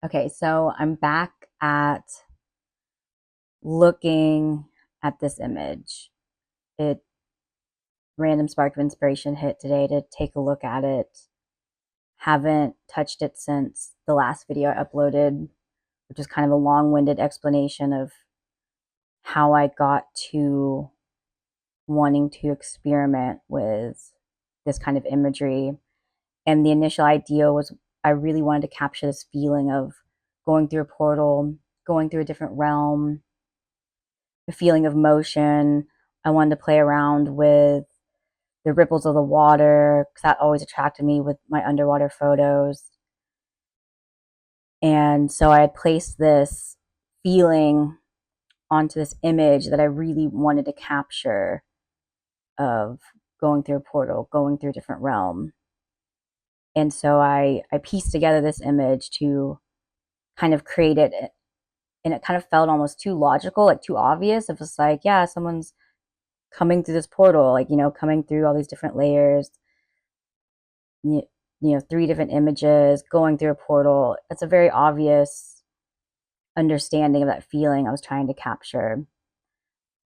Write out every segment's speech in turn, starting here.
Okay, so I'm back at looking at this image. It random spark of inspiration hit today to take a look at it. Haven't touched it since the last video I uploaded, which is kind of a long-winded explanation of how I got to wanting to experiment with this kind of imagery. And the initial idea was I really wanted to capture this feeling of going through a portal, going through a different realm, the feeling of motion. I wanted to play around with the ripples of the water because that always attracted me with my underwater photos. And so I had placed this feeling onto this image that I really wanted to capture of going through a portal, going through a different realm. And so I pieced together this image to kind of create it. And it kind of felt almost too logical, like too obvious. It was like, yeah, someone's coming through this portal, like, coming through all these different layers, you, three different images, going through a portal. It's a very obvious understanding of that feeling I was trying to capture.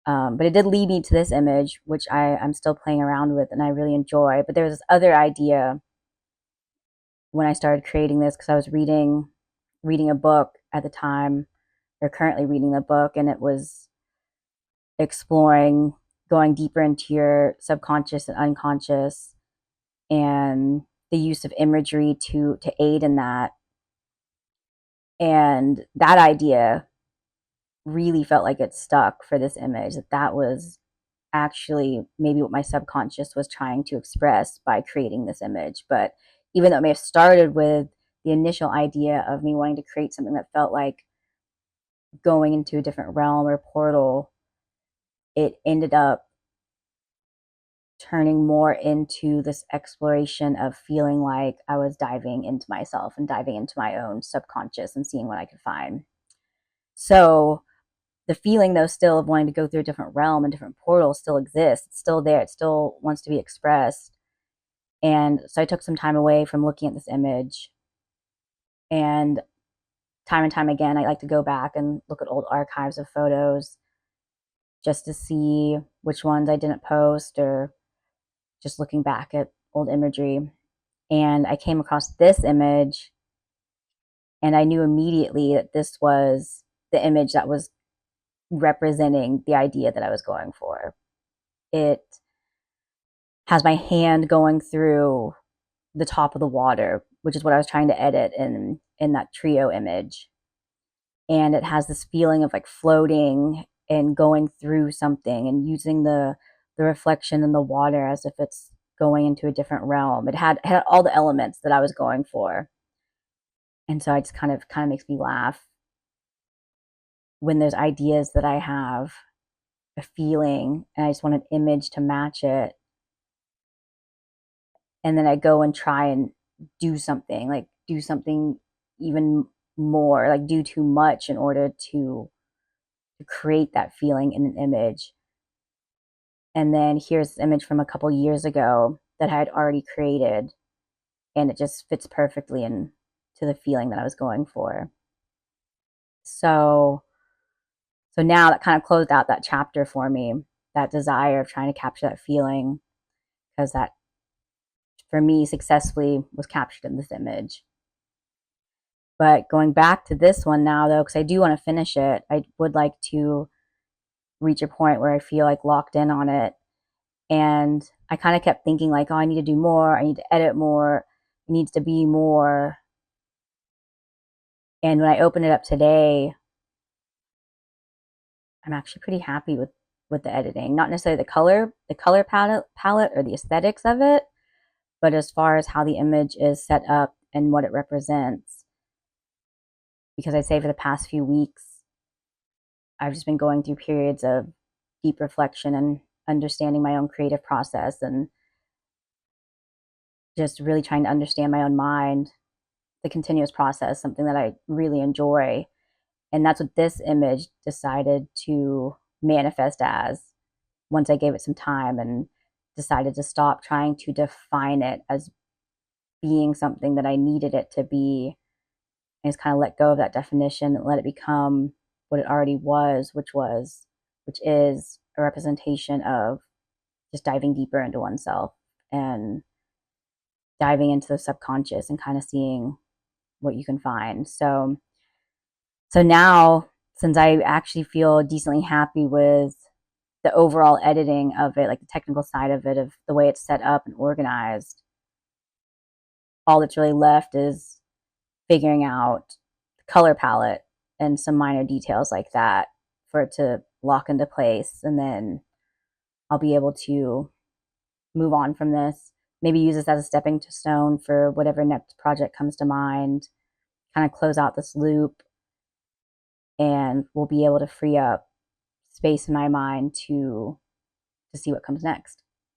But it did lead me to this image, which I'm still playing around with and I really enjoy. But there was this other idea when I started creating this because I was reading a book at the time, or currently reading the book, and it was exploring going deeper into your subconscious and unconscious and the use of imagery to aid in that. And that idea really felt like it stuck for this image, that was actually maybe what my subconscious was trying to express by creating this image. But even though it may have started with the initial idea of me wanting to create something that felt like going into a different realm or portal, it ended up turning more into this exploration of feeling like I was diving into myself and diving into my own subconscious and seeing what I could find. So the feeling, though, still of wanting to go through a different realm and different portals still exists. It's still there. It still wants to be expressed. And so I took some time away from looking at this image. And time again, I like to go back and look at old archives of photos just to see which ones I didn't post, or just looking back at old imagery. And I came across this image, and I knew immediately that this was the image that was representing the idea that I was going for. It has my hand going through the top of the water, which is what I was trying to edit in that trio image. And it has this feeling of like floating and going through something and using the reflection in the water as if it's going into a different realm. It had all the elements that I was going for. And so I just kind of makes me laugh when there's ideas that I have, a feeling, and I just want an image to match it. And then I go and try and do something even more, like do too much in order to create that feeling in an image. And then here's this image from a couple years ago that I had already created, and it just fits perfectly into the feeling that I was going for. So so now that kind of closed out that chapter for me, that desire of trying to capture that feeling, because that for me successfully was captured in this image. But going back to this one now, though, because I do want to finish it, I would like to reach a point where I feel like locked in on it. And I kind of kept thinking, like, oh, I need to do more. I need to edit more. It needs to be more. And when I open it up today, I'm actually pretty happy with the editing. Not necessarily the color palette or the aesthetics of it, but as far as how the image is set up and what it represents. Because I'd say for the past few weeks, I've just been going through periods of deep reflection and understanding my own creative process, and just really trying to understand my own mind, the continuous process, something that I really enjoy. And that's what this image decided to manifest as once I gave it some time and decided to stop trying to define it as being something that I needed it to be, and just kind of let go of that definition and let it become what it already was, which is a representation of just diving deeper into oneself and diving into the subconscious and kind of seeing what you can find. So now, since I actually feel decently happy with the overall editing of it, like the technical side of it, of the way it's set up and organized, all that's really left is figuring out the color palette and some minor details like that for it to lock into place. And then I'll be able to move on from this, maybe use this as a stepping stone for whatever next project comes to mind, kind of close out this loop, and we'll be able to free up space in my mind to see what comes next.